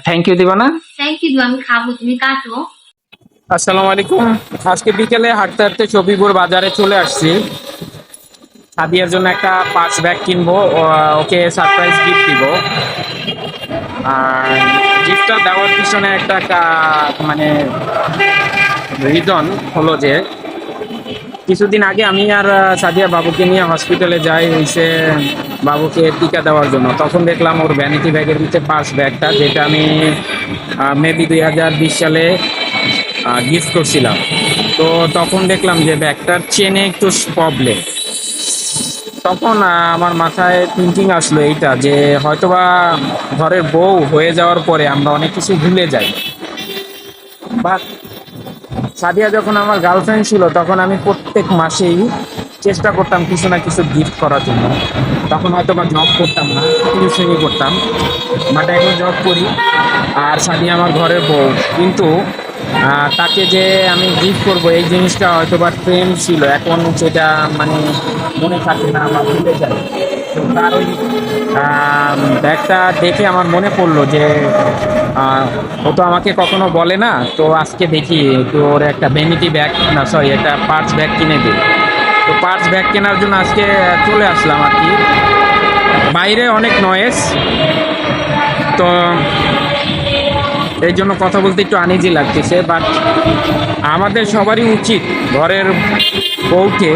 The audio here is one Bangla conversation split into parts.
থ্যাংক ইউ দিবা না? থ্যাংক ইউ, আমি খাবো, তুমি কাটো। আসসালামু আলাইকুম। আজকে বিকেলে হাঁটতে হাঁটতে শফিপুর বাজারে চলে আসছি। সাদিয়ার জন্য একটা পাঁচ ব্যাগ কিনবো, ওকে সারপ্রাইজ গিফট দিব। আর গিফটটা দেওয়ার পিছনে একটা মানে রিজন হলো যে কিছুদিন আগে আমি আর সাদিয়া বাবুকে নিয়ে হসপিটালে যাই হইছে বাবুকে টিকা দেওয়ার জন্য। তখন দেখলাম ওর ভ্যানিটি ব্যাগের ভিতরে পার্স ব্যাগটা, যেটা আমি মেবি 2020 সালে গিফট করছিলাম। তো তখন দেখলাম যে ব্যাগটার চেনে একটু প্রবলেম। তখন আমার মাথায় থিঙ্কিং আসলো এইটা যে হয়তোবা ঘরের বউ হয়ে যাওয়ার পরে আমরা অনেক কিছু ভুলে যাই। বা সাদিয়া যখন আমার গার্লফ্রেন্ড ছিল তখন আমি প্রত্যেক মাসেই চেষ্টা করতাম কিছু না কিছু গিফট করার জন্য। তখন হয়তো বা জব করতাম না, টিউশনই করতাম, বাট এখন জব করি আর সাদিয়া আমার ঘরের বউ। কিন্তু তাকে যে আমি গিফট করব এই জিনিসটা হয়তো বা ট্রেন্ড ছিল, এখন সেটা মানে মনে থাকে না বা ভুলে যায়। তো তার ওই ব্যাগটা দেখে আমার মনে পড়লো যে ও তো আমাকে কখনো বলে না, তো আজকে দেখি তো ওর একটা ভ্যানিটি ব্যাগ, না সরি, একটা পার্স ব্যাগ কিনে দিই। তো পার্স ব্যাগ কেনার জন্য আজকে চলে আসলাম আর কি। বাইরে অনেক নয়েজ, তো এই জন্য কথা বলতে একটু আনইজি লাগতেছে। বাট আমাদের সবারই উচিত ঘরের বউকে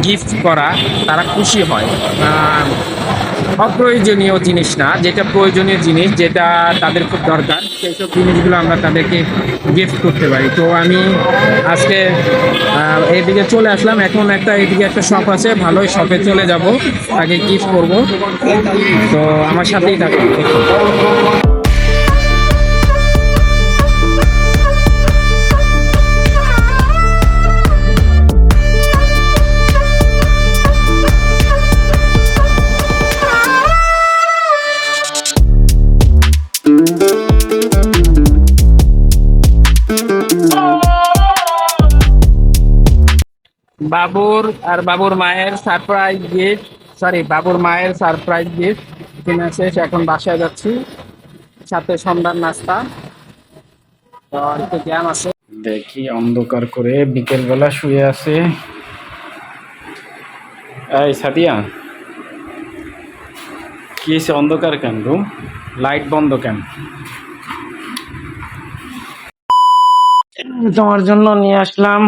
গিফট করা, তারা খুশি হয়। অপ্রয়োজনীয় জিনিস না, যেটা প্রয়োজনীয় জিনিস, যেটা তাদের খুব দরকার, সেই সব জিনিসগুলো আমরা তাদেরকে গিফট করতে পারি। তো আমি আজকে এইদিকে চলে আসলাম। এখন এইদিকে একটা শপ আছে, ভালোই শপে চলে যাব, তাকে গিফট করব। তো আমার সাথেই থাকুন। বাবুর আর বাবুর মায়ের সারপ্রাইজ গিফট, সরি, বাবুর মায়ের সারপ্রাইজ গিফট কিনে শেষ, এখন বাসায় যাচ্ছি, সাথে সন্ধ্যার নাস্তা। তো আর একটু জ্যাম আছে, দেখি অন্ধকার করে বিকেল বেলা শুয়ে আছে। এই সাদিয়া, কি হয়েছে? অন্ধকার কেন রুম? লাইট বন্ধ কেন? তোমার জন্য নিয়ে আসলাম।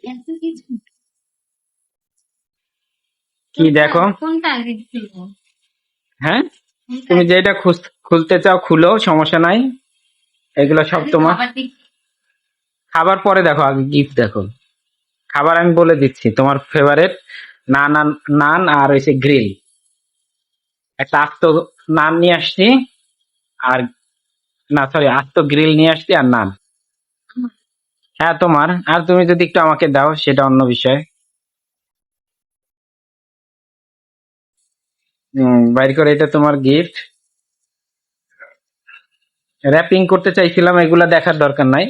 এত কিছু? কি দেখো? কোনটা আগে খুলবো? হ্যাঁ, তুমি যেটা খুলতে চাও খুলো, সমস্যা নাই। এগুলো সব তোমার। খাবার পরে দেখো, আগে গিফট দেখো। খাবার আমি বলে দিচ্ছি, তোমার ফেভারিট নান, নান আর হচ্ছে গ্রিল। একটা আস্ত নান নিয়ে আসছি, আর না সরি, আস্ত গ্রিল নিয়ে আসছি আর নান। হ্যাঁ তোমার, আর তুমি যদি একটু আমাকে দাও সেটা অন্য বিষয়। বাইর করে, এটা তোমার গিফট। র্যাপিং করতে চাইছিলাম, এগুলা দেখার দরকার নাই।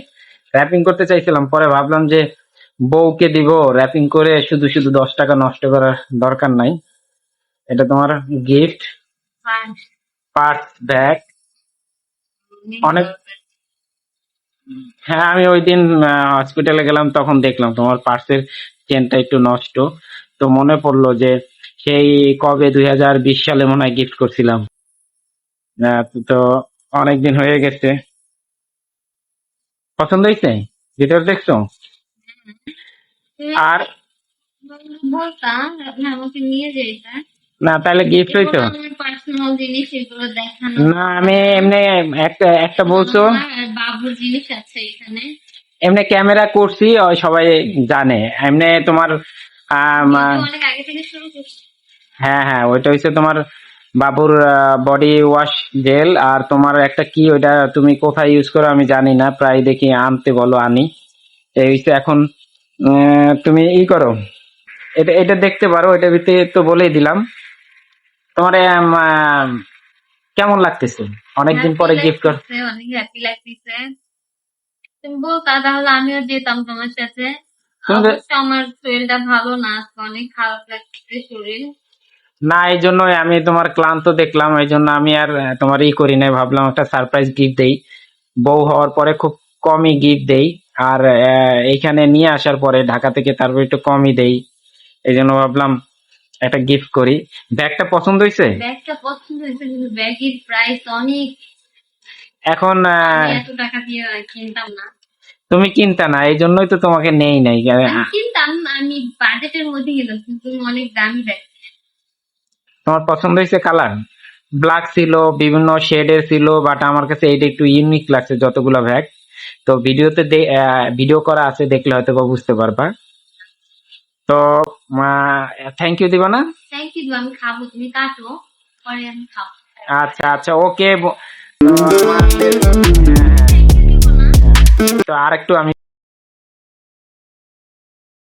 র্যাপিং করতে চাইছিলাম, পরে ভাবলাম যে বউকে দিব, র্যাপিং করে শুধু শুধু 10 টাকা নষ্ট করার দরকার নাই। এটা তোমার গিফট, পার্স ব্যাগ। অনেক, হ্যাঁ আমি ওই দিন হসপিটালে গেলাম, তখন দেখলাম তোমার পার্সের চেনটা একটু নষ্ট। তো মনে পড়লো যে সেই কবে 2020 সালে মনে হয় গিফট করছিলাম। তো অনেকদিন হয়ে গেছে। পছন্দ হয়েছে? ভিতরে দেখছো? আর বলতাম আপনি আমাকে নিয়ে যেতে। না, তাহলে গিফট হইতো পার্সোনাল জিনিস এগুলো দেখানো না। আমি এমনি একটা একটা বলছো, আর বাবুর জিনিস আছে এখানে। এমনি ক্যামেরা করছি, ওই সবাই জানে। এমনি তোমার অনেক আগে থেকে শুরু করছি। হ্যাঁ হ্যাঁ, ওইটা হচ্ছে তোমার বাবুর বডি ওয়াশ জেল। আর তোমার একটা কি, ওইটা তুমি কোথায় ইউজ করো আমি জানি না, প্রায় দেখি আনতে বলো, আনি। এই হচ্ছে এখন তুমি ই করো, এটা এটা দেখতে পারো, এটার ভিতরে তো বলেই দিলাম। তোমার কেমন লাগতেছে অনেকদিন পরে গিফট কর? অনেক হ্যাপি লাগতেছে। তুমি বলতা তাহলে আমিও যেতাম তোমার সাথে। তুমি অবশ্য আমার শরীরটা ভালো না, আজকে অনেক খারাপ লাগতেছে শরীর। না, এই জন্যই আমি তোমার ক্লান্ত দেখলাম, এই জন্য আমি আর তোমার করি নাই, ভাবলাম একটা সারপ্রাইজ গিফট দেই। বউ হওয়ার পরে খুব কমই গিফট দেই, আর এইখানে নিয়ে আসার পরে ঢাকা থেকে তারপর একটু কমই দেই, এই জন্য ভাবলাম একটা গিফট করি। ব্যাগটা পছন্দ হয়েছে? ব্যাগটা পছন্দ হয়েছে কিন্তু ব্যাগের প্রাইস অনেক। এখন আমি এত টাকা দিয়ে কিনতাম না। তুমি কিনতা না, এই জন্যই তো তোমাকে নেই নাই। আমি কিনতাম, আমি বাজেটের মধ্যে গেলাম কিন্তু তুমি অনেক দামি ব্যাগ। তোমার পছন্দ হয়েছে কালার? ব্ল্যাক ছিল, বিভিন্ন শেডের ছিল, বাট আমার কাছে এইটা একটু ইউনিক লাগছে যতগুলো ব্যাগ। তো ভিডিওতে ভিডিও করা আছে, দেখলে হয়তো বা বুঝতে পারবা। তো থ্যাংক ইউ দিবা না? থ্যাংক ইউ, আমি খাবো, তুমি কাটো, পরে আমি খাবো। আচ্ছা আচ্ছা, ওকে। থ্যাংক ইউ দিব না। তো আর একটু আমি